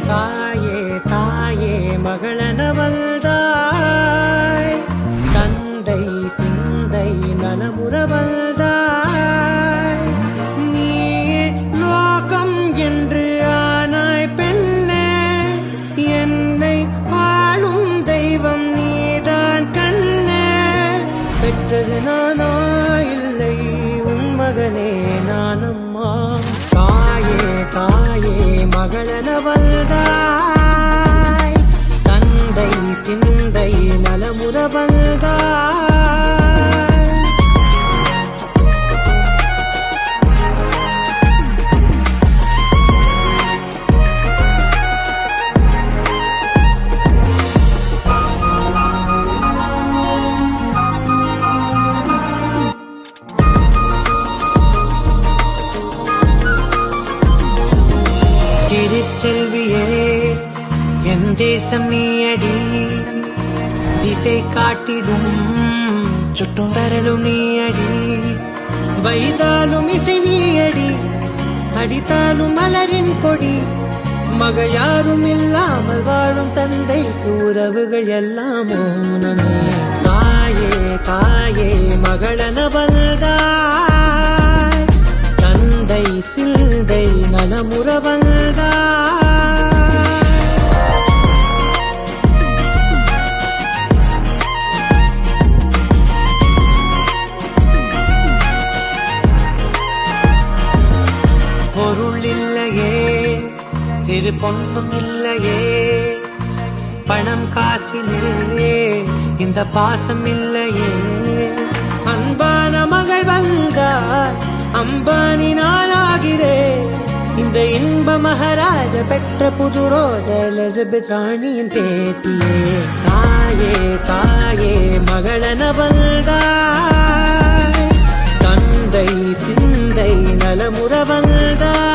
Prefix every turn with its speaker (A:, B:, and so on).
A: தாயே தாயே மகளன வந்தாய், தந்தை சிந்தை நலமுற வந்தாய். நீயே லோகம் என்று ஆனாய் பெண்ணே, என்னை ஆளும் தெய்வம் நீதான் கண்ணே. பெற்றது நானா இல்லை உன் மகனே நானம்மா. தாயே தாயே மகளன வந்தாய், தந்தை சிந்தை நலமுற வந்தாய். திருச்செல்வியே என் தேசம் நீயடி, திசை காட்டிடும் சுட்டும் வரலும் நீயடி. வைத்தாலும் இசை நீயடி, அடித்தாலும் மலரின் கொடி. மகள் யாரும் இல்லாமல் வாழும் தந்தைக்கு உறவுகள் எல்லாம் மௌனமே. தாயே தாயே மகளன வந்தாய், தந்தை சிந்தை நலமுற வந்தாய். பொருள் இல்லையே சிறு பொண்ணும் இல்லையே, பணம் காசிலே இந்த பாசம் இல்லையே. அன்பான மகள் வந்தார், அம்பானி நானாகிறேன். இந்த இன்ப மகாராஜ பெற்ற புது ரோஜ எலிசபெத் ராணியின் பேத்தியே. தாயே தாயே மகளன வந்தாய், தந்தை சிந்தை நலமுற வந்தாய்.